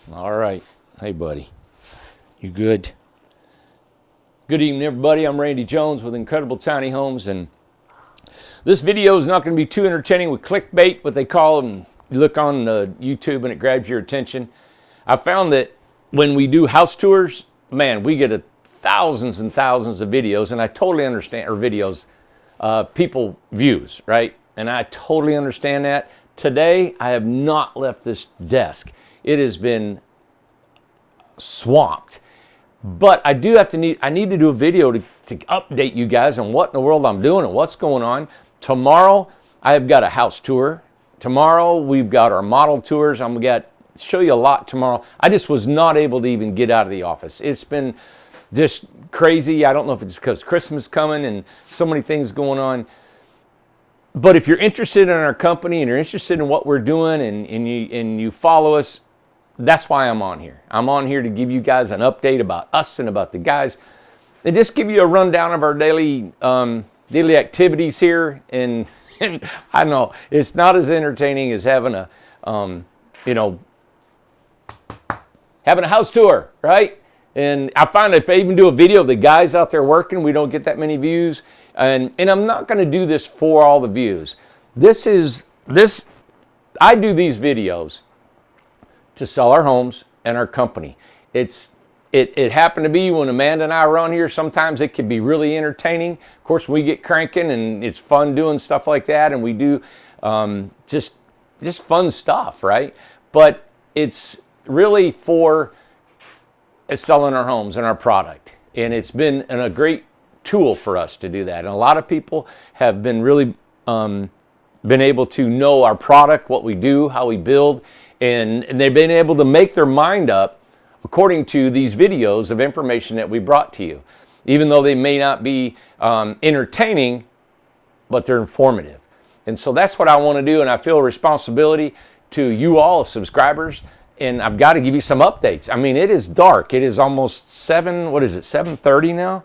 All right. Hey, buddy. You good? Good evening, everybody. I'm Randy Jones with Incredible Tiny Homes, and this video is not going to be too entertaining with clickbait, what they call them. You look on YouTube and it grabs your attention. I found that when we do house tours, man, we get thousands and thousands of videos, and I totally understand, or videos, people views, right? And I totally understand that. Today, I have not left this desk. It has been swamped. But I need to do a video to update you guys on what in the world I'm doing and what's going on. Tomorrow, I have got a house tour. Tomorrow, we've got our model tours. I'm going to show you a lot tomorrow. I just was not able to even get out of the office. It's been just crazy. I don't know if it's because Christmas is coming and so many things going on. But if you're interested in our company and you're interested in what we're doing and you follow us, that's why I'm on here. I'm on here to give you guys an update about us and about the guys, and just give you a rundown of our daily activities here. And I know it's not as entertaining as having a having a house tour, right? And I find if I even do a video of the guys out there working, we don't get that many views. And I'm not going to do this for all the views. I do these videos to sell our homes and our company. It happened to be when Amanda and I were on here, sometimes it can be really entertaining. Of course, we get cranking and it's fun doing stuff like that, and we do just fun stuff, right? But it's really for selling our homes and our product. And it's been a great tool for us to do that. And a lot of people have been really been able to know our product, what we do, how we build, and they've been able to make their mind up according to these videos of information that we brought to you. Even though they may not be entertaining, but they're informative. And so that's what I want to do, and I feel a responsibility to you all, subscribers, and I've got to give you some updates. I mean, it is dark. It is almost 7:30 now?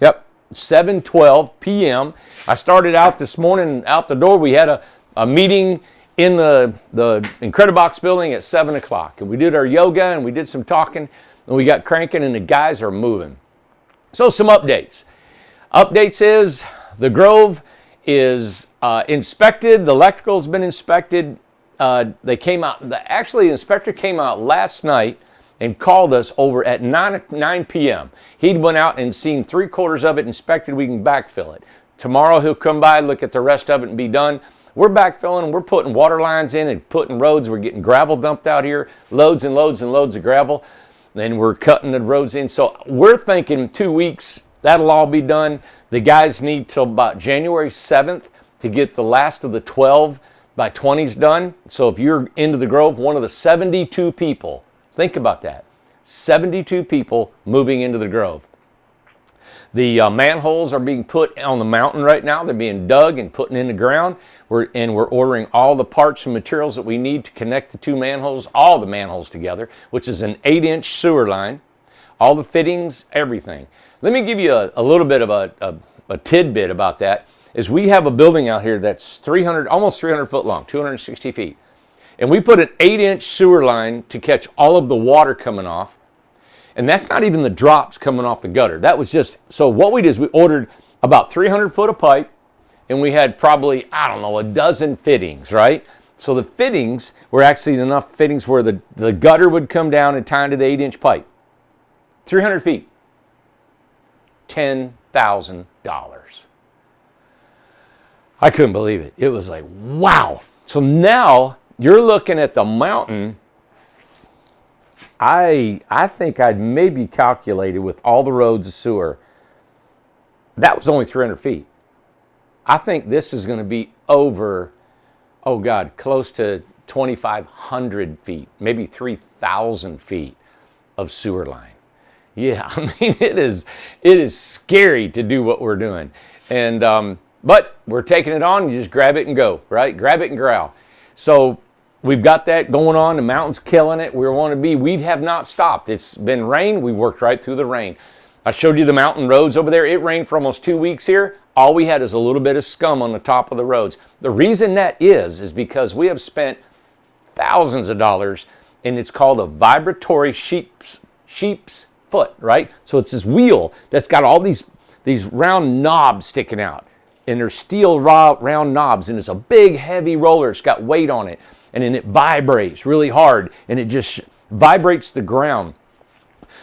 Yep, 7:12 p.m. I started out this morning out the door. We had a meeting in the Incredibox building at 7 o'clock. And we did our yoga and we did some talking and we got cranking and the guys are moving. So some updates. Updates is the Grove is inspected. The electrical's been inspected. They came out, actually the inspector came out last night and called us over at 9 p.m. He went out and seen 3/4 of it inspected. We can backfill it. Tomorrow he'll come by, look at the rest of it and be done. We're backfilling and we're putting water lines in and putting roads. We're getting gravel dumped out here, loads and loads and loads of gravel. Then we're cutting the roads in. So we're thinking 2 weeks, that'll all be done. The guys need till about January 7th to get the last of the 12 by 20s done. So if you're into the Grove, one of the 72 people, think about that, 72 people moving into the Grove. The manholes are being put on the mountain right now. They're being dug and put in the ground. We're ordering all the parts and materials that we need to connect the two manholes, all the manholes together, which is an 8-inch sewer line, all the fittings, everything. Let me give you a little bit of a tidbit about that. Is we have a building out here that's almost 300 foot long, 260 feet. And we put an 8-inch sewer line to catch all of the water coming off. And that's not even the drops coming off the gutter. That was just, so what we did is we ordered about 300 foot of pipe, and we had probably, I don't know, a dozen fittings, right? So the fittings were actually enough fittings where the gutter would come down and tie into the 8-inch pipe. 300 feet. $10,000. I couldn't believe it. It was like, wow. So now you're looking at the mountain. I think I'd maybe calculated with all the roads of sewer, that was only 300 feet. I think this is going to be over, oh God, close to 2,500 feet, maybe 3,000 feet of sewer line. Yeah, I mean, it is scary to do what we're doing. And, but we're taking it on, you just grab it and go, right? Grab it and growl. So we've got that going on. The mountain's killing it. We have not stopped. It's been rain. We worked right through the rain. I showed you the mountain roads over there. It rained for almost 2 weeks here. All we had is a little bit of scum on the top of the roads. The reason that is because we have spent thousands of dollars and it's called a vibratory sheep's foot, right? So it's this wheel that's got all these round knobs sticking out, and they're steel round knobs, and it's a big heavy roller. It's got weight on it, and then it vibrates really hard, and it just vibrates the ground.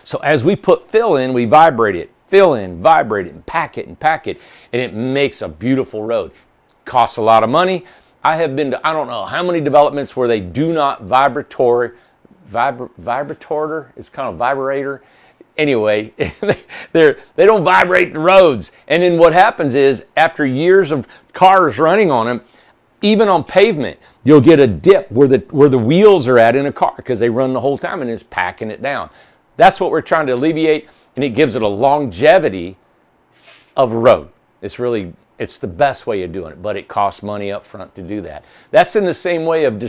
So as we put fill in, we vibrate it, fill in, vibrate it, and pack it, and it makes a beautiful road. Costs a lot of money. I have been to, I don't know how many developments where they do not vibrator, it's kind of vibrator. Anyway, they don't vibrate the roads. And then what happens is, after years of cars running on them, even on pavement, you'll get a dip where the wheels are at in a car, because they run the whole time and it's packing it down. That's what we're trying to alleviate, and it gives it a longevity of a road. It's the best way of doing it, but it costs money up front to do that. That's in the same way of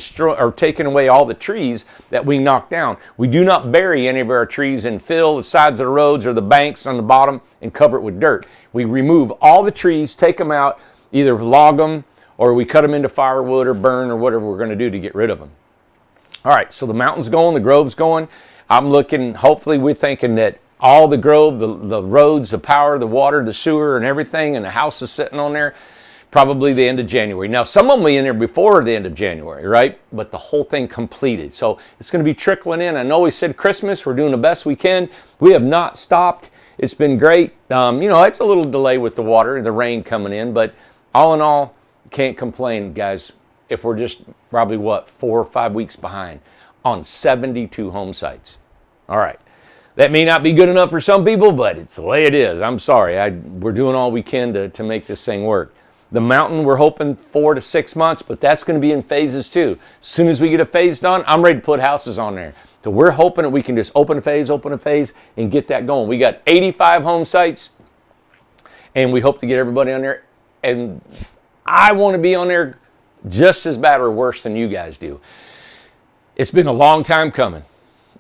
taking away all the trees that we knock down. We do not bury any of our trees and fill the sides of the roads or the banks on the bottom and cover it with dirt. We remove all the trees, take them out, either log them or we cut them into firewood or burn or whatever we're going to do to get rid of them. All right, so the mountain's going, the grove's going. I'm looking, hopefully we're thinking that all the grove, the roads, the power, the water, the sewer, and everything, and the house is sitting on there, probably the end of January. Now, some of them will be in there before the end of January, right? But the whole thing completed. So it's going to be trickling in. I know we said Christmas. We're doing the best we can. We have not stopped. It's been great. It's a little delay with the water and the rain coming in, but all in all, can't complain, guys, if we're just probably, 4 or 5 weeks behind on 72 home sites. All right. That may not be good enough for some people, but it's the way it is. I'm sorry. We're doing all we can to make this thing work. The mountain, we're hoping 4 to 6 months, but that's going to be in phases too. As soon as we get a phase done, I'm ready to put houses on there. So we're hoping that we can just open a phase, and get that going. We got 85 home sites, and we hope to get everybody on there. And I want to be on there just as bad or worse than you guys do. It's been a long time coming.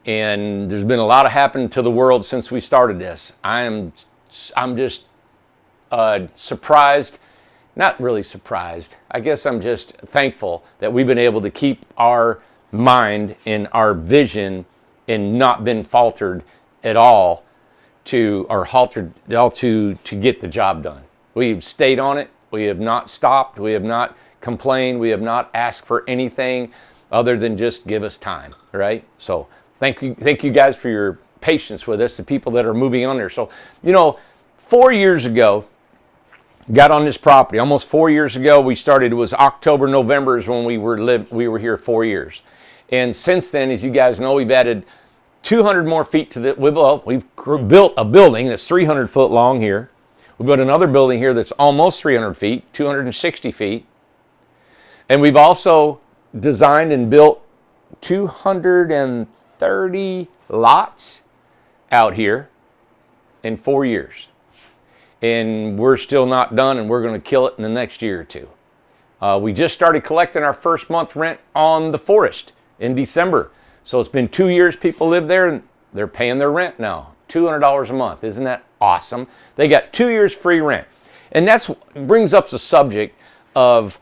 And there's been a lot of happening to the world since we started this. I'm just surprised, not really surprised. I guess I'm just thankful that we've been able to keep our mind and our vision and not been faltered at all to get the job done. We've stayed on it. We have not stopped. We have not complained. We have not asked for anything other than just give us time, right? So thank you guys for your patience with us, the people that are moving on there. So, 4 years ago, got on this property. Almost 4 years ago, we started. It was October, November is when we were here 4 years. And since then, as you guys know, we've added 200 more feet to the, we've built a building that's 300 foot long here. We built another building here that's almost 300 feet, 260 feet. And we've also designed and built 230 lots out here in 4 years. And we're still not done, and we're going to kill it in the next year or two. We just started collecting our first month rent on the forest in December. So it's been 2 years people live there, and they're paying their rent now, $200 a month. Isn't that awesome? They got 2 years free rent. And that brings up the subject of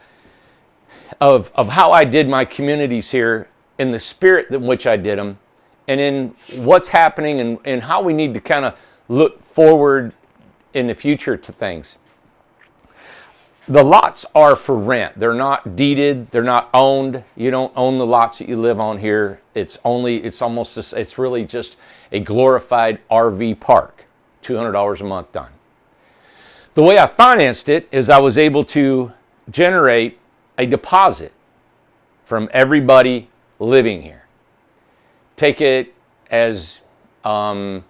how I did my communities here, in the spirit in which I did them, and in what's happening and how we need to kind of look forward in the future to things. The lots are for rent. They're not deeded. They're not owned. You don't own the lots that you live on here. It's really just a glorified RV park. $200 a month done. The way I financed it is I was able to generate a deposit from everybody living here. Take it as you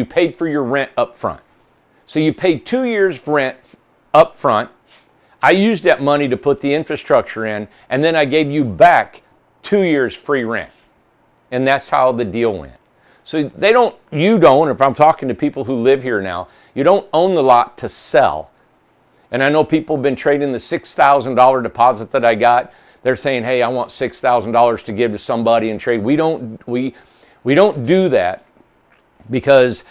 paid for your rent up front. So you paid 2 years rent up front. I used that money to put the infrastructure in, and then I gave you back 2 years free rent. And that's how the deal went. So if I'm talking to people who live here now, you don't own the lot to sell. And I know people have been trading the $6,000 deposit that I got. They're saying, hey, I want $6,000 to give to somebody and trade. We don't do that, because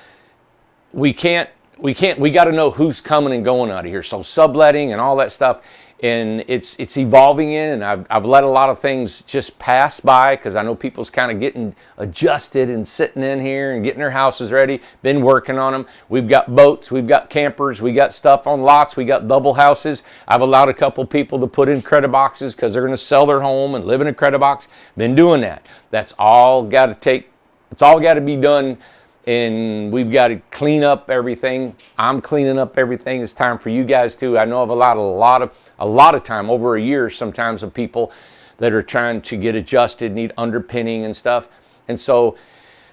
we got to know who's coming and going out of here. So subletting and all that stuff, and it's evolving in, and I've let a lot of things just pass by because I know people's kind of getting adjusted and sitting in here and getting their houses ready. Been working on them. We've got boats, we've got campers, we got stuff on lots, we got double houses. I've allowed a couple people to put in Incrediboxes because they're going to sell their home and live in a Incredibox. Been doing that. It's all got to be done, and we've got to clean up everything. I'm cleaning up everything. It's time for you guys too. I know of a lot of time, over a year sometimes, of people that are trying to get adjusted, need underpinning and stuff. And so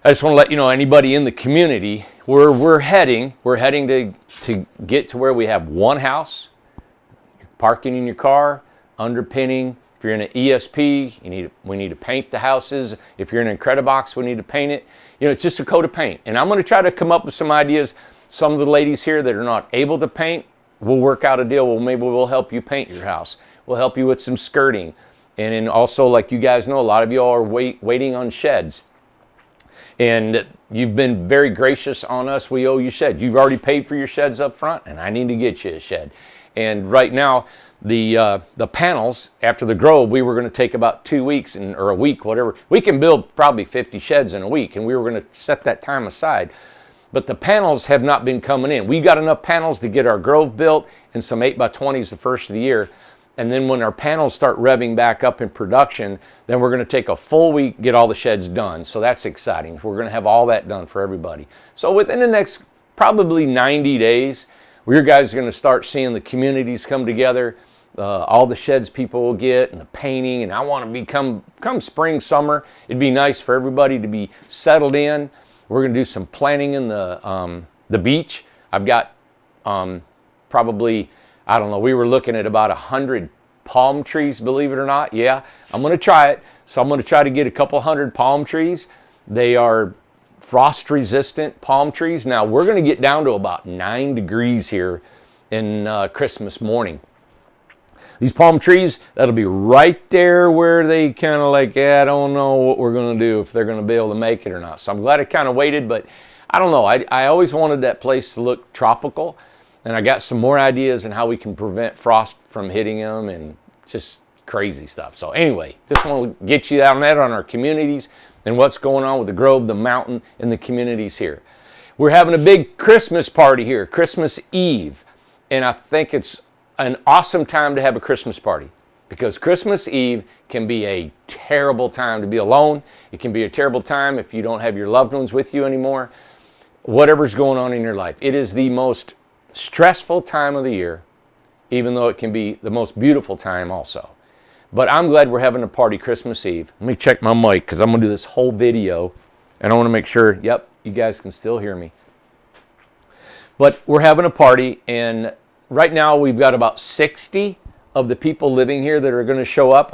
I just want to let you know, anybody in the community, we're heading to get to where we have one house, parking in your car, underpinning. If you're in an ESP, we need to paint the houses. If you're in an Incredibox, we need to paint it. It's just a coat of paint. And I'm going to try to come up with some ideas. Some of the ladies here that are not able to paint, we'll work out a deal. Well, maybe we'll help you paint your house. We'll help you with some skirting. And then also, like you guys know, a lot of you all are waiting on sheds. And you've been very gracious on us. We owe you sheds. You've already paid for your sheds up front, and I need to get you a shed. And right now, the panels, after the Grove, we were going to take about 2 weeks or a week, whatever. We can build probably 50 sheds in a week, and we were going to set that time aside. But the panels have not been coming in. We got enough panels to get our Grove built and some 8x20s the first of the year. And then when our panels start revving back up in production, then we're going to take a full week, get all the sheds done. So that's exciting. We're going to have all that done for everybody. So within the next probably 90 days, you guys are going to start seeing the communities come together, all the sheds people will get, and the painting. And I want to come spring, summer, it'd be nice for everybody to be settled in. We're going to do some planting in the beach. I've got probably, I don't know, we were looking at about 100 palm trees, believe it or not. Yeah, I'm going to try it. So I'm going to try to get a couple hundred palm trees. They are frost-resistant palm trees. Now, we're going to get down to about 9 degrees here in Christmas morning. These palm trees, that'll be right there where they kind of like, I don't know what we're going to do, if they're going to be able to make it or not. So I'm glad I kind of waited, but I don't know. I always wanted that place to look tropical, and I got some more ideas on how we can prevent frost from hitting them and just crazy stuff. So anyway, just want to get you out on that, on our communities and what's going on with the Grove, the mountain, and the communities here. We're having a big Christmas party here, Christmas Eve, and I think it's an awesome time to have a Christmas party, because Christmas Eve can be a terrible time to be alone. It can be a terrible time if you don't have your loved ones with you anymore. Whatever's going on in your life. It is the most stressful time of the year, even though it can be the most beautiful time also. But I'm glad we're having a party Christmas Eve. Let me check my mic because I'm going to do this whole video, and I want to make sure, yep, you guys can still hear me. But we're having a party, and right now we've got about 60 of the people living here that are going to show up.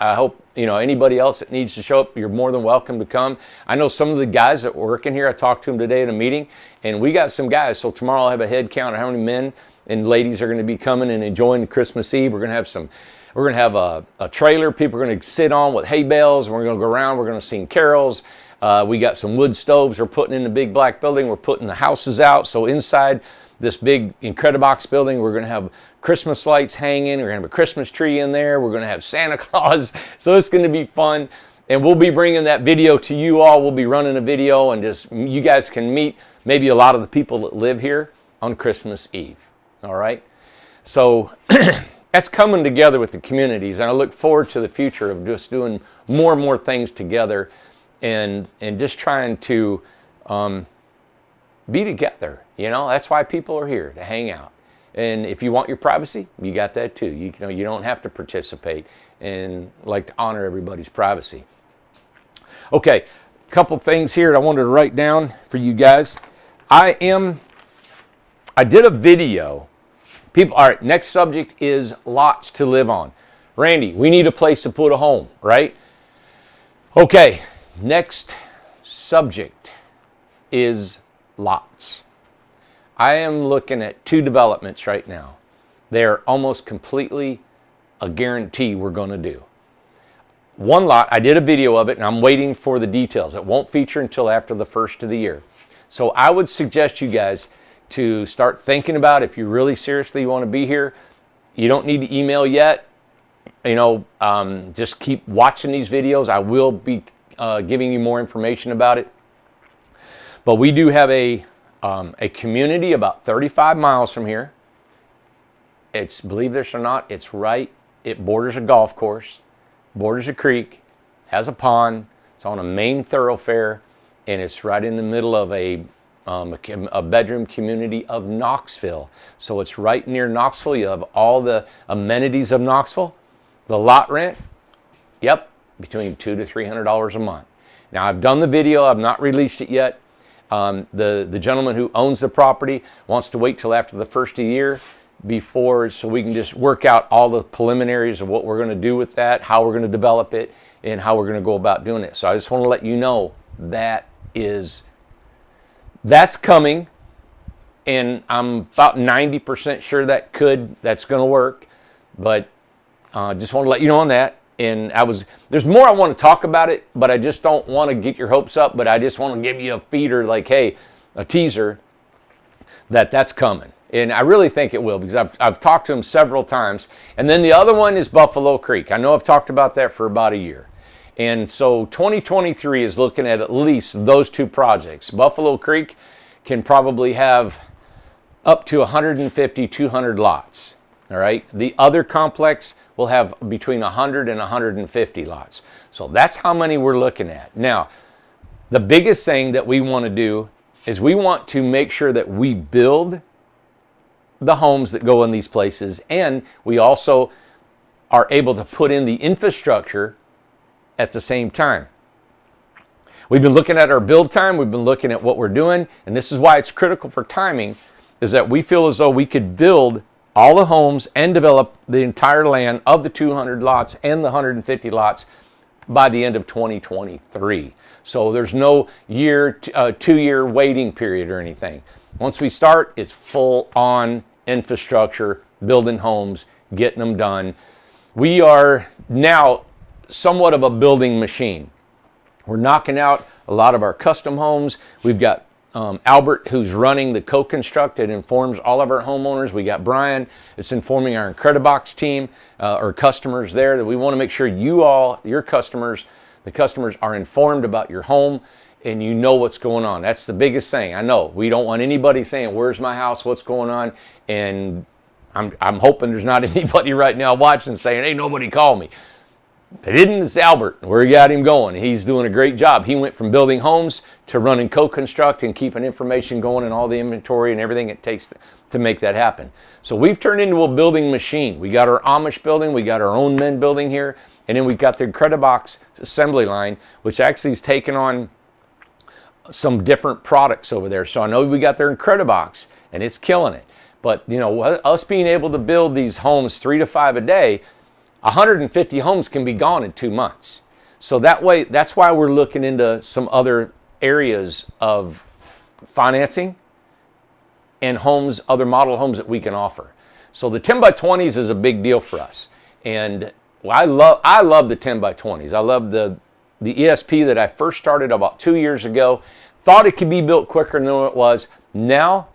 I hope, anybody else that needs to show up, you're more than welcome to come. I know some of the guys that work in here, I talked to them today at a meeting, and we got some guys. So tomorrow I'll have a head count of how many men and ladies are going to be coming and enjoying Christmas Eve. We're going to have a trailer people are going to sit on with hay bales, and we're going to go around. We're going to sing carols. We got some wood stoves we're putting in the big black building. We're putting the houses out. So inside this big Incredibox building, we're going to have Christmas lights hanging. We're going to have a Christmas tree in there. We're going to have Santa Claus. So it's going to be fun. And we'll be bringing that video to you all. We'll be running a video, and just you guys can meet maybe a lot of the people that live here on Christmas Eve. All right? So that's coming together with the communities, and I look forward to the future of just doing more and more things together, and just trying to be together. That's why people are here, to hang out. And if you want your privacy, you got that too. You don't have to participate, and like to honor everybody's privacy. Okay, a couple things here that I wanted to write down for you guys. I did a video. All right, next subject is lots to live on. Randy, we need a place to put a home, right? Okay, next subject is lots. I am looking at 2 developments right now. They're almost completely a guarantee we're going to do. One lot, I did a video of it, and I'm waiting for the details. It won't feature until after the first of the year. So I would suggest you guys to start thinking about, if you really seriously want to be here, you don't need to email yet. Just keep watching these videos. I will be giving you more information about it. But we do have a community about 35 miles from here. It's, believe this or not, it's right. It borders a golf course, borders a creek, has a pond. It's on a main thoroughfare, and it's right in the middle of a bedroom community of Knoxville. So it's right near Knoxville. You have all the amenities of Knoxville. The lot rent, yep, between $200 to $300 a month. Now, I've done the video. I've not released it yet. The gentleman who owns the property wants to wait till after the first of the year so we can just work out all the preliminaries of what we're going to do with that, how we're going to develop it, and how we're going to go about doing it. So I just want to let you know that's coming, and I'm about 90% sure that's going to work, but just want to let you know on that. And there's more I want to talk about it, but I just don't want to get your hopes up, but I just want to give you a feeder, like, hey, a teaser that's coming. And I really think it will, because I've talked to him several times. And then the other one is Buffalo Creek. I know I've talked about that for about a year. And so 2023 is looking at least those two projects. Buffalo Creek can probably have up to 150, 200 lots. All right. The other complex will have between 100 and 150 lots. So that's how many we're looking at. Now, the biggest thing that we want to do is we want to make sure that we build the homes that go in these places, and we also are able to put in the infrastructure at the same time. We've been looking at our build time. We've been looking at what we're doing, and this is why it's critical for timing, is that we feel as though we could build all the homes and develop the entire land of the 200 lots and the 150 lots by the end of 2023. So there's no 2-year waiting period or anything. Once we start, it's full on infrastructure, building homes, getting them done. We are now somewhat of a building machine. We're knocking out a lot of our custom homes. We've got Albert, who's running the co-construct. It informs all of our homeowners. We got Brian. It's informing our Incredibox team, or customers there, that we want to make sure your customers, the customers, are informed about your home and you know what's going on. That's the biggest thing. I know we don't want anybody saying, where's my house, what's going on? And I'm hoping there's not anybody right now watching saying, hey, nobody call me. They didn't. It's Albert. We got him going. He's doing a great job. He went from building homes to running co-construct and keeping information going and all the inventory and everything it takes to make that happen. So we've turned into a building machine. We got our Amish building. We got our own men building here. And then we've got the Incredibox assembly line, which actually has taken on some different products over there. So I know we got their Incredibox and it's killing it. But, you know, us being able to build these homes 3 to 5 a day, 150 homes can be gone in 2 months. So that's why we're looking into some other areas of financing and homes, other model homes that we can offer. So the 10 by 20s is a big deal for us. And I love the 10 by 20s. I love the ESP that I first started about 2 years ago. Thought it could be built quicker than it was. Now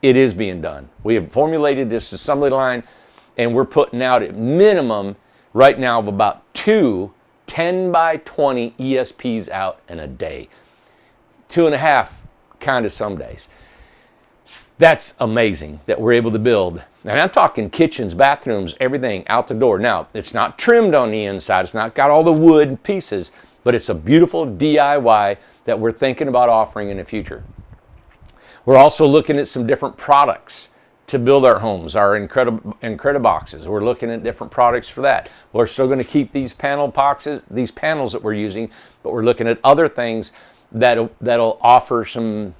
it is being done. We have formulated this assembly line, and we're putting out at minimum right now of about 2 10 by 20 ESPs out in a day. 2.5 kind of some days. That's amazing that we're able to build. And I'm talking kitchens, bathrooms, everything out the door. Now, it's not trimmed on the inside. It's not got all the wood pieces, but it's a beautiful DIY that we're thinking about offering in the future. We're also looking at some different products to build our homes, our Incrediboxes. We're looking at different products for that. We're still going to keep these panel boxes, these panels that we're using, but we're looking at other things that'll offer some,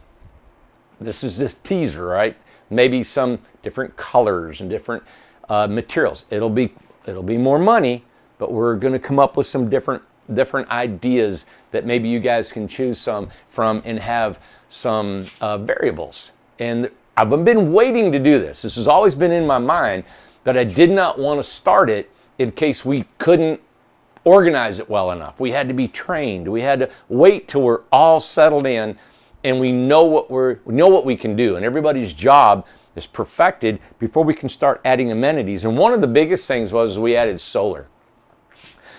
this is this teaser, right? Maybe some different colors and different materials. It'll be more money, but we're going to come up with some different ideas that maybe you guys can choose some from and have some variables. And I've been waiting to do this. This has always been in my mind, but I did not want to start it in case we couldn't organize it well enough. We had to be trained. We had to wait till we're all settled in and we know what we can do. And everybody's job is perfected before we can start adding amenities. And one of the biggest things was we added solar.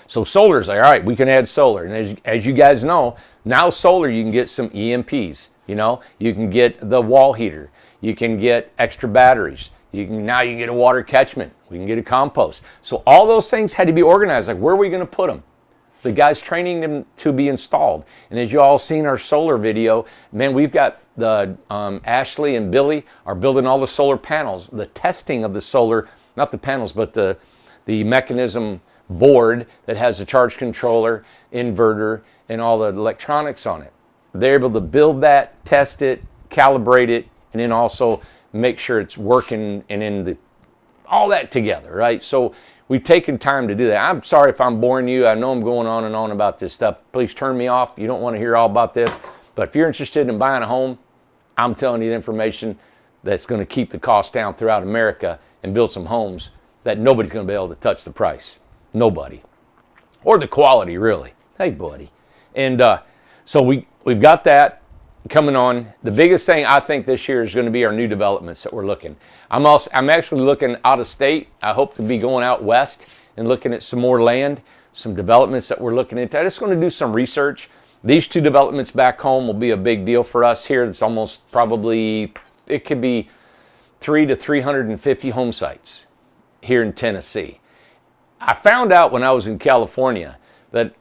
So solar is like, all right, we can add solar. And as you guys know, now solar, you can get some EMPs. You know, you can get the wall heater. You can get extra batteries. Now you can get a water catchment. We can get a compost. So all those things had to be organized. Like, where are we going to put them? The guy's training them to be installed. And as you all seen our solar video, man, we've got the Ashley and Billy are building all the solar panels. The testing of the solar, not the panels, but the mechanism board that has the charge controller, inverter, and all the electronics on it. They're able to build that, test it, calibrate it, and then also make sure it's working and all that together, right? So we've taken time to do that. I'm sorry if I'm boring you. I know I'm going on and on about this stuff. Please turn me off. You don't want to hear all about this. But if you're interested in buying a home, I'm telling you the information that's going to keep the cost down throughout America and build some homes that nobody's going to be able to touch the price. Nobody. Or the quality, really. Hey, buddy. And so we've got that coming on. The biggest thing I think this year is going to be our new developments that we're looking. I'm actually looking out of state. I hope to be going out west and looking at some more land, some developments that we're looking into. I'm just going to do some research. These two developments back home will be a big deal for us here. It's almost probably, it could be 300 to 350 home sites here in Tennessee. I found out when I was in California that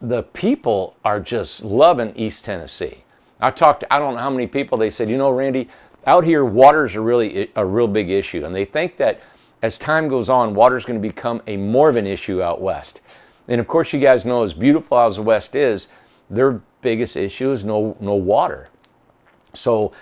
the people are just loving East Tennessee. I don't know how many people, they said, you know, Randy, out here waters are really a real big issue. And they think that as time goes on, water's going to become more of an issue out west. And of course, you guys know, as beautiful as the West is, their biggest issue is no water. So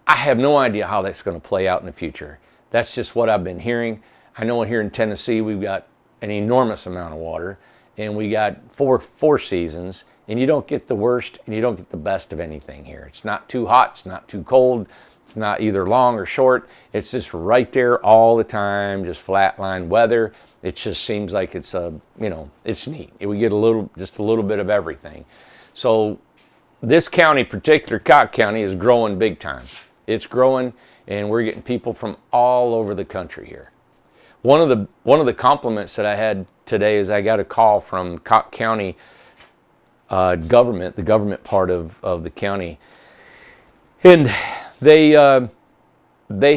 I have no idea how that's going to play out in the future. That's just what I've been hearing. I know here in Tennessee, we've got an enormous amount of water, and we got four seasons, and you don't get the worst and you don't get the best of anything here. It's not too hot, it's not too cold, it's not either long or short. It's just right there all the time, just flatline weather. It just seems like it's it's neat. We get just a little bit of everything. So this county, particular Cott County, is growing big time. It's growing, and we're getting people from all over the country here. One of the compliments that I had today is I got a call from Cott County government, the government part of the county, and they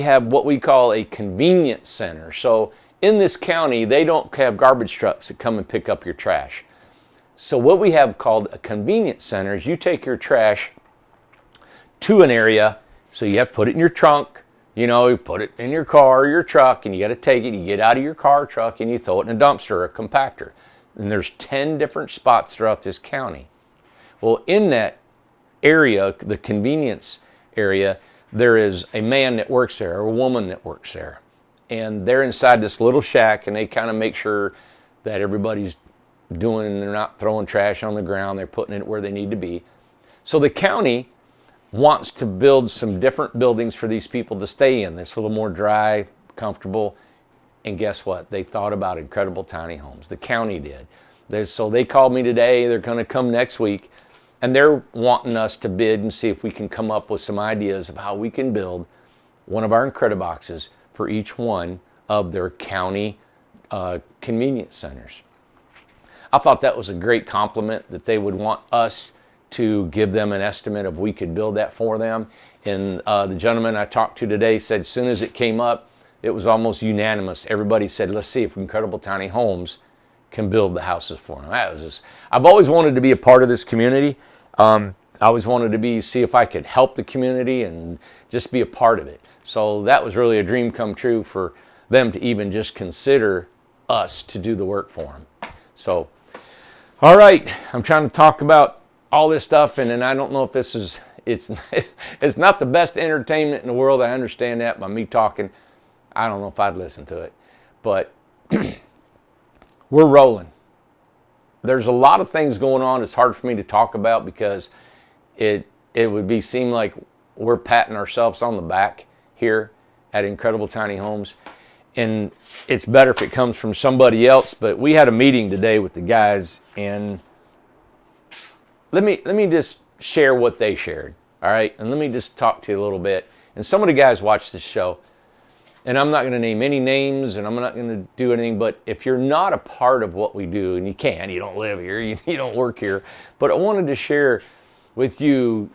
have what we call a convenience center. So in this county, they don't have garbage trucks that come and pick up your trash. So what we have called a convenience center is you take your trash to an area, so you have to put it in your trunk. You know, you put it in your car or your truck, and you got to take it. You get out of your car or truck, and you throw it in a dumpster or a compactor. And there's 10 different spots throughout this county. Well, in that area, the convenience area, there is a man that works there, or a woman that works there. And they're inside this little shack, and they kind of make sure that everybody's doing, they're not throwing trash on the ground. They're putting it where they need to be. So the county wants to build some different buildings for these people to stay in. That's a little more dry, comfortable. And guess what? They thought about incredible tiny homes. The county did. So they called me today. They're going to come next week. And they're wanting us to bid and see if we can come up with some ideas of how we can build one of our Incrediboxes for each one of their county convenience centers. I thought that was a great compliment that they would want us to give them an estimate of we could build that for them. And the gentleman I talked to today said as soon as it came up, it was almost unanimous. Everybody said, let's see if Incredible Tiny Homes can build the houses for them. I've always wanted to be a part of this community. I always wanted to see if I could help the community and just be a part of it. So that was really a dream come true for them to even just consider us to do the work for them. So, all right, I'm trying to talk about all this stuff, and then I don't know if this is, it's not the best entertainment in the world. I understand that by me talking. I don't know if I'd listen to it, but we're rolling. There's a lot of things going on. It's hard for me to talk about because it would seem like we're patting ourselves on the back here at Incredible Tiny Homes. And it's better if it comes from somebody else. But we had a meeting today with the guys, and let me just share what they shared. All right, and let me just talk to you a little bit. And some of the guys watch this show. and I'm not going to name any names, and I'm not going to do anything, but if you're not a part of what we do, and you don't live here, you don't work here, but I wanted to share with you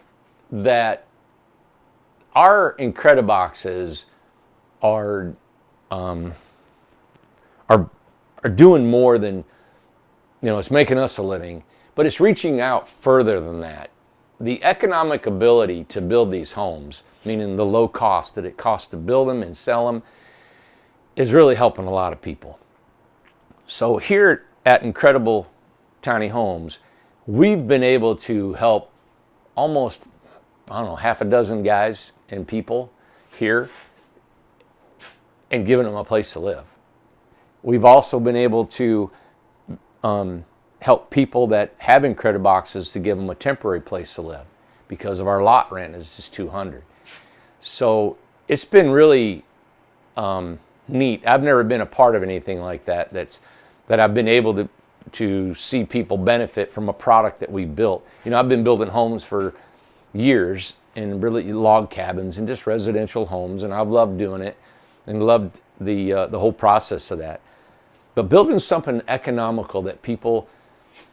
that our Incrediboxes are doing more than, it's making us a living, but it's reaching out further than that. The economic ability to build these homes, meaning the low cost that it costs to build them and sell them, is really helping a lot of people. So here at Incredible Tiny Homes, we've been able to help almost, half a dozen guys and people here and giving them a place to live. We've also been able to help people that have Incrediboxes to give them a temporary place to live because of our lot rent is just $200. So it's been really neat. I've never been a part of anything like that. That I've been able to see people benefit from a product that we built. I've been building homes for years, and really log cabins and just residential homes, and I've loved doing it and loved the whole process of that. But building something economical that people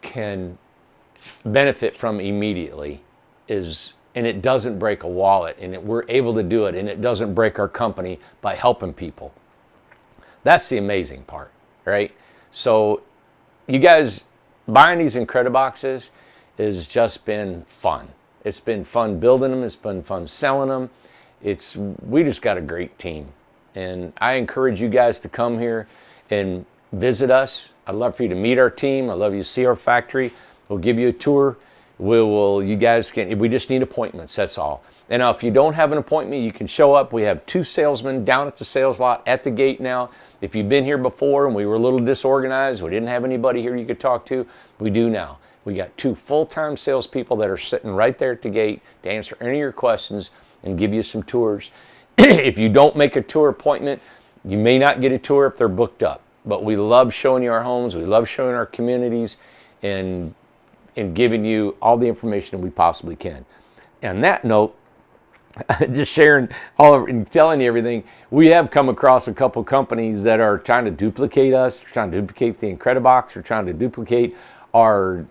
can benefit from immediately and it doesn't break a wallet, and we're able to do it, and it doesn't break our company by helping people. That's the amazing part, right? So you guys buying these Incrediboxes has just been fun. It's been fun building them. It's been fun selling them. We just got a great team, and I encourage you guys to come here and visit us. I'd love for you to meet our team. I'd love you to see our factory. We'll give you a tour. You guys can, we just need appointments, that's all. And now if you don't have an appointment, you can show up. We have 2 salesmen down at the sales lot at the gate now. If you've been here before and we were a little disorganized, we didn't have anybody here you could talk to, we do now. We got 2 full-time salespeople that are sitting right there at the gate to answer any of your questions and give you some tours. If you don't make a tour appointment, you may not get a tour if they're booked up. But we love showing you our homes. We love showing our communities and giving you all the information we possibly can. On that note, just sharing and telling you everything, we have come across a couple companies that are trying to duplicate us, trying to duplicate the Incredibox, or trying to duplicate our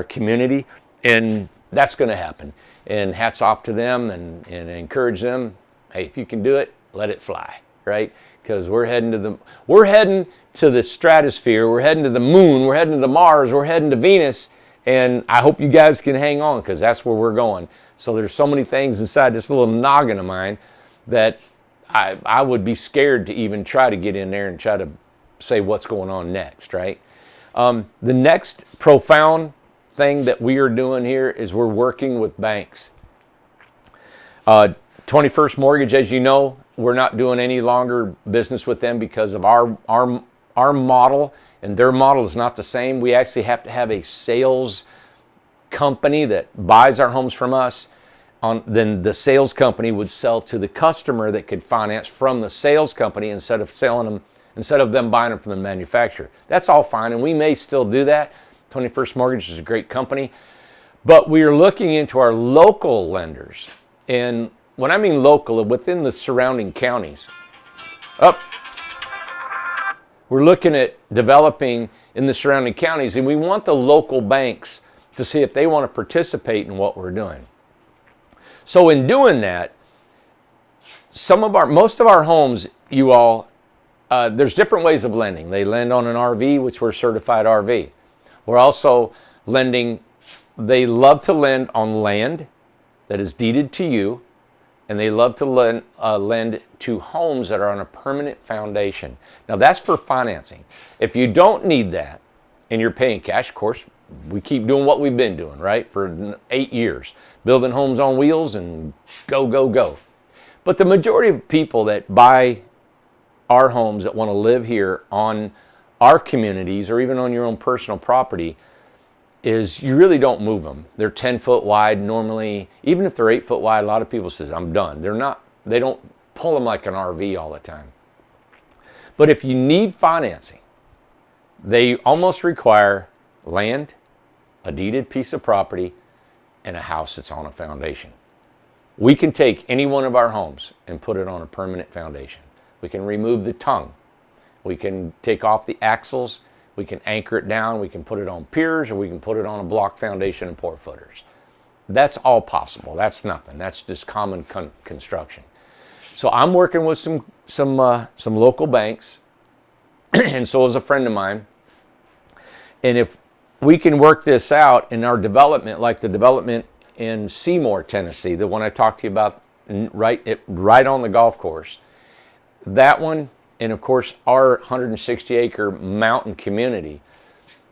community, and that's going to happen. And hats off to them, and encourage them. Hey, if you can do it, let it fly, right? Because we're heading to the stratosphere, we're heading to the moon, we're heading to the Mars, we're heading to Venus, and I hope you guys can hang on, because that's where we're going. So there's so many things inside this little noggin of mine that I would be scared to even try to get in there and try to say what's going on next, right? The next profound thing that we are doing here is we're working with banks. 21st Mortgage, as you know, we're not doing any longer business with them because of our model, and their model is not the same. We actually have to have a sales company that buys our homes from us. Then the sales company would sell to the customer that could finance from the sales company instead of them buying them from the manufacturer. That's all fine, and we may still do that. 21st Mortgage is a great company, but we are looking into our local lenders. And when I mean local, within the surrounding counties. We're looking at developing in the surrounding counties, and we want the local banks to see if they want to participate in what we're doing. So in doing that, most of our homes, there's different ways of lending. They lend on an RV, which we're certified RV. We're also lending, they love to lend on land that is deeded to you, and they love to lend to homes that are on a permanent foundation. Now that's for financing. If you don't need that and you're paying cash, of course, we keep doing what we've been doing, right? For 8 years, building homes on wheels and go, go, go. But the majority of people that buy our homes that want to live here on our communities or even on your own personal property is you really don't move them. They're 10 foot wide normally. Even if they're 8 foot wide, a lot of people say, I'm done. They don't pull them like an RV all the time. But if you need financing, they almost require land, a deeded piece of property, and a house that's on a foundation. We can take any one of our homes and put it on a permanent foundation. We can remove the tongue. We can take off the axles. We can anchor it down. We can put it on piers, or we can put it on a block foundation and pour footers. That's all possible. That's nothing. That's just common construction. So I'm working with some local banks, and so is a friend of mine. And if we can work this out in our development, like the development in Seymour, Tennessee, the one I talked to you about, right on the golf course, that one, and of course our 160-acre mountain community,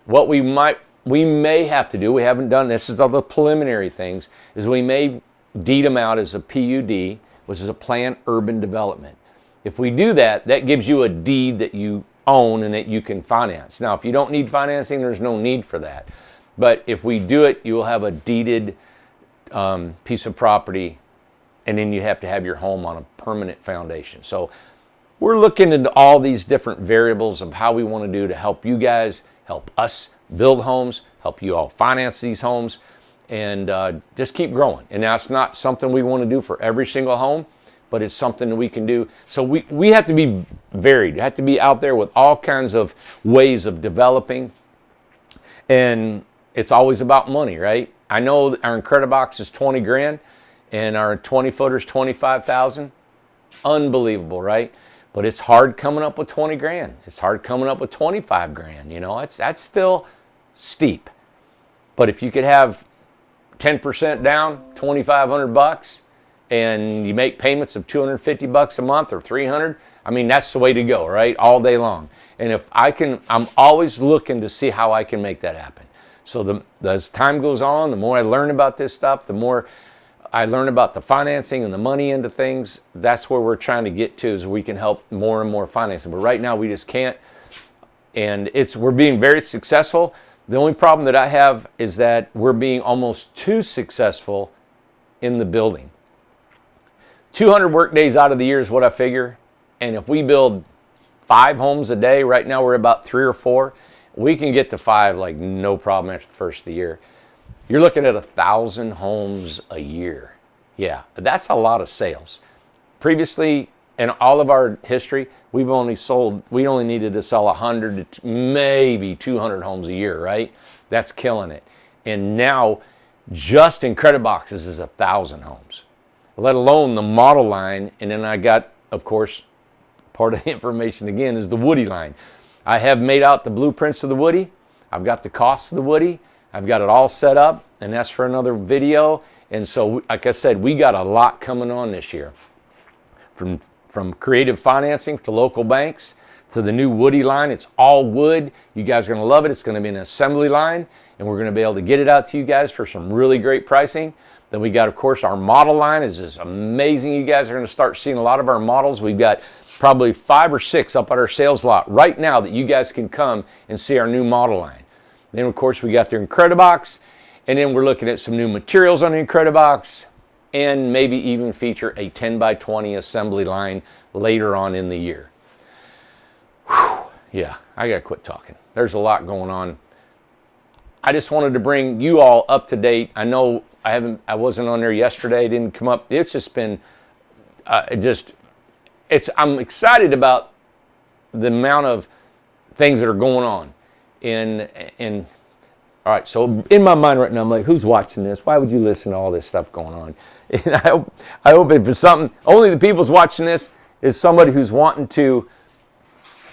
what we may have to do, we haven't done this, is all the preliminary things, is we may deed them out as a PUD, which is a planned urban development. If we do that, that gives you a deed that you own and that you can finance. Now, if you don't need financing, there's no need for that. But if we do it, you will have a deeded piece of property, and then you have to have your home on a permanent foundation. So we're looking into all these different variables of how we want to do to help you guys, help us build homes, help you all finance these homes, and just keep growing. And that's not something we want to do for every single home, but it's something that we can do. So we have to be varied. You have to be out there with all kinds of ways of developing. And it's always about money, right? I know our Incredibox is 20 grand and our 20 footers 25,000. Unbelievable, right? But it's hard coming up with 20 grand. It's hard coming up with 25 grand. You know, that's still steep. But if you could have 10% down, 2,500 bucks, and you make payments of 250 bucks a month or 300, I mean, that's the way to go, right? All day long. And if I can, I'm always looking to see how I can make that happen. So as time goes on, the more I learn about this stuff, the more I learn about the financing and the money into things. That's where we're trying to get to, is we can help more and more financing. But right now we just can't. And we're being very successful. The only problem that I have is that we're being almost too successful in the building. 200 work days out of the year is what I figure. And if we build 5 homes a day, right now we're about 3 or 4, we can get to 5 like no problem after the first of the year. You're looking at 1,000 homes a year. Yeah, that's a lot of sales. Previously, in all of our history, we only needed to sell 100 to maybe 200 homes a year, right? That's killing it. And now, just Incrediboxes is 1,000 homes, let alone the model line. And then I got, of course, part of the information again is the Woody line. I have made out the blueprints of the Woody. I've got the costs of the Woody. I've got it all set up, and that's for another video. And so, like I said, we got a lot coming on this year. From creative financing to local banks to the new Woody line. It's all wood. You guys are going to love it. It's going to be an assembly line, and we're going to be able to get it out to you guys for some really great pricing. Then we got, of course, our model line is just amazing. You guys are going to start seeing a lot of our models. We've got probably 5 or 6 up at our sales lot right now that you guys can come and see our new model line. Then, of course, we got the Incredibox, and then we're looking at some new materials on the Incredibox, and maybe even feature a 10 by 20 assembly line later on in the year. Whew. Yeah, I gotta quit talking. There's a lot going on. I just wanted to bring you all up to date. I know I wasn't on there yesterday, didn't come up. It's just been, I'm excited about the amount of things that are going on. All right, so in my mind right now, I'm like, who's watching this? Why would you listen to all this stuff going on? And I hope if it's something, only the people's watching this is somebody who's wanting to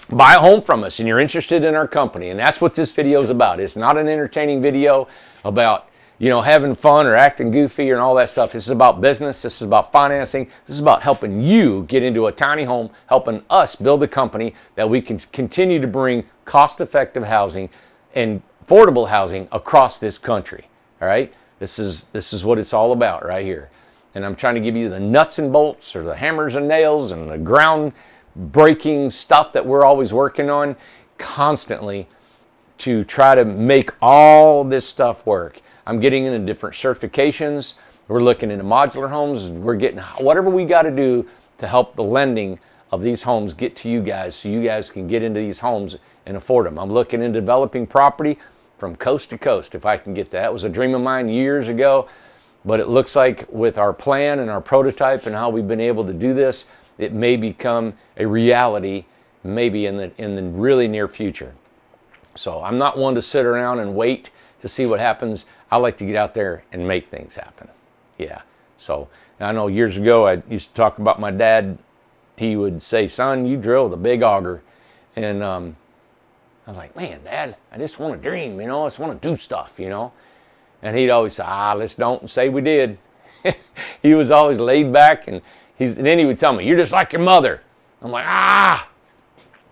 buy a home from us and you're interested in our company. And that's what this video is about. It's not an entertaining video about, having fun or acting goofy and all that stuff. This is about business. This is about financing. This is about helping you get into a tiny home, helping us build a company that we can continue to bring cost-effective housing and affordable housing across this country. All right, this is what it's all about right here. And I'm trying to give you the nuts and bolts, or the hammers and nails, and the ground-breaking stuff that we're always working on constantly to try to make all this stuff work. I'm getting into different certifications. We're looking into modular homes. We're getting whatever we got to do to help the lending of these homes get to you guys, so you guys can get into these homes and afford them. I'm looking into developing property from coast to coast, if I can get that. It was a dream of mine years ago, but it looks like with our plan and our prototype and how we've been able to do this, it may become a reality maybe in the really near future. So I'm not one to sit around and wait to see what happens. I like to get out there and make things happen. Yeah. So I know years ago I used to talk about my dad. He would say, "Son, you drill with a big auger." And I was like, "Man, Dad, I just want to dream, I just want to do stuff, And he'd always say, let's don't say we did. He was always laid back, and then he would tell me, "You're just like your mother." I'm like,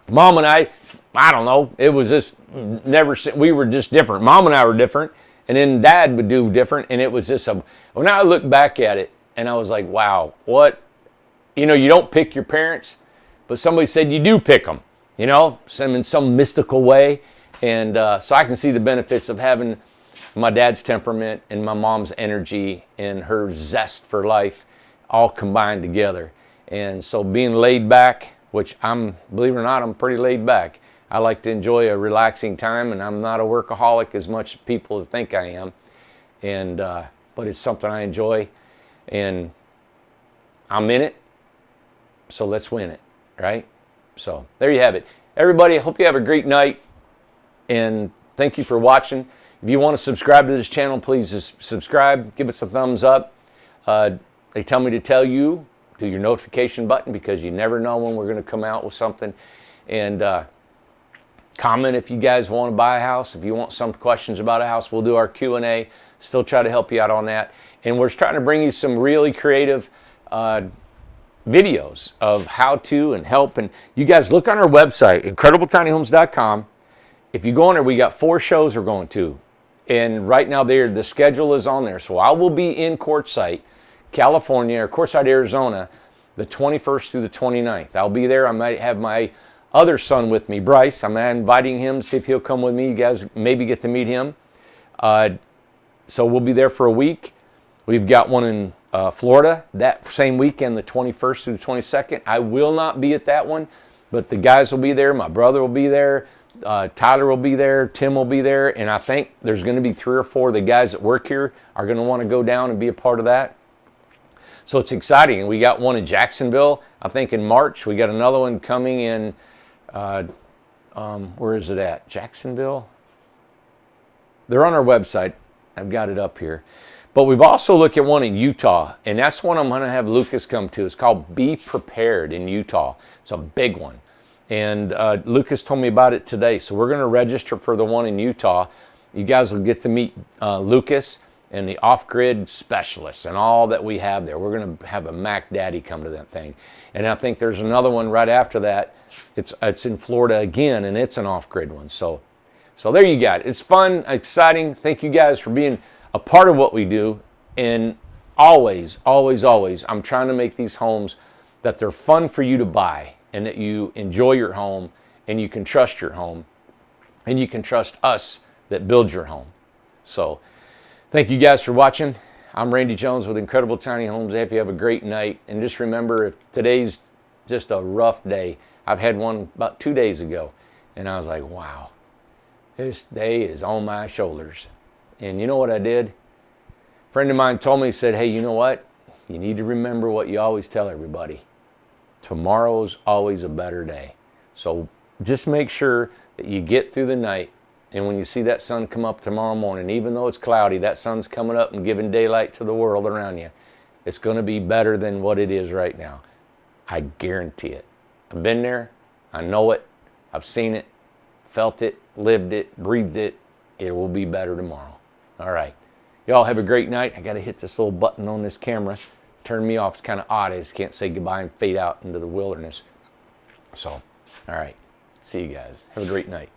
Mom and I don't know. It was just we were just different. Mom and I were different, and then Dad would do different, and it was just when I look back at it, and I was like, wow, what, you don't pick your parents, but somebody said you do pick them, in some mystical way, and so I can see the benefits of having my dad's temperament and my mom's energy and her zest for life all combined together. And so being laid back, which believe it or not, I'm pretty laid back. I like to enjoy a relaxing time, and I'm not a workaholic as much people think I am. And but it's something I enjoy, and I'm in it. So let's win it, right? So there you have it, everybody. I hope you have a great night, and thank you for watching. If you want to subscribe to this channel, please just subscribe. Give us a thumbs up. They tell me to tell you, do your notification button, because you never know when we're going to come out with something. And comment if you guys want to buy a house. If you want some questions about a house, we'll do our Q&A. Still try to help you out on that. And we're trying to bring you some really creative videos of how to and help. And you guys look on our website, IncredibleTinyHomes.com. If you go on there, we got 4 shows we're going to. And right now the schedule is on there. So I will be in Quartzsite, California, or Quartzsite, Arizona, the 21st through the 29th. I'll be there. I might have my other son with me, Bryce. I'm inviting him to see if he'll come with me. You guys maybe get to meet him. So we'll be there for a week. We've got one in Florida that same weekend, the 21st through the 22nd. I will not be at that one, but the guys will be there. My brother will be there. Tyler will be there. Tim will be there. And I think there's going to be 3 or 4 of the guys that work here are going to want to go down and be a part of that. So it's exciting. And we got one in Jacksonville, I think in March. We got another one coming in, where is it at? Jacksonville? They're on our website. I've got it up here. But we've also looked at one in Utah, and that's one I'm going to have Lucas come to. It's called Be Prepared in Utah. It's a big one. And Lucas told me about it today. So we're going to register for the one in Utah. You guys will get to meet Lucas and the off-grid specialists and all that we have there. We're going to have a Mac Daddy come to that thing. And I think there's another one right after that. It's in Florida again, and it's an off-grid one. So there you got it. It's fun, exciting. Thank you guys for being a part of what we do. And always, always, always, I'm trying to make these homes that they're fun for you to buy, and that you enjoy your home, and you can trust your home, and you can trust us that build your home. So thank you guys for watching. I'm Randy Jones with Incredible Tiny Homes. I hope you have a great night. And just remember, if today's just a rough day, I've had one about 2 days ago, and I was like, wow, this day is on my shoulders. And you know what I did? A friend of mine told me, he said, hey, you know what? You need to remember what you always tell everybody. Tomorrow's always a better day. So just make sure that you get through the night, and when you see that sun come up tomorrow morning, even though it's cloudy, that sun's coming up and giving daylight to the world around you. It's going to be better than what it is right now. I guarantee it. I've been there. I know it. I've seen it, felt it, lived it, breathed it. It will be better tomorrow. All right. Y'all have a great night. I got to hit this little button on this camera. Turn me off. It's kind of odd. I just can't say goodbye and fade out into the wilderness. So, all right. See you guys. Have a great night.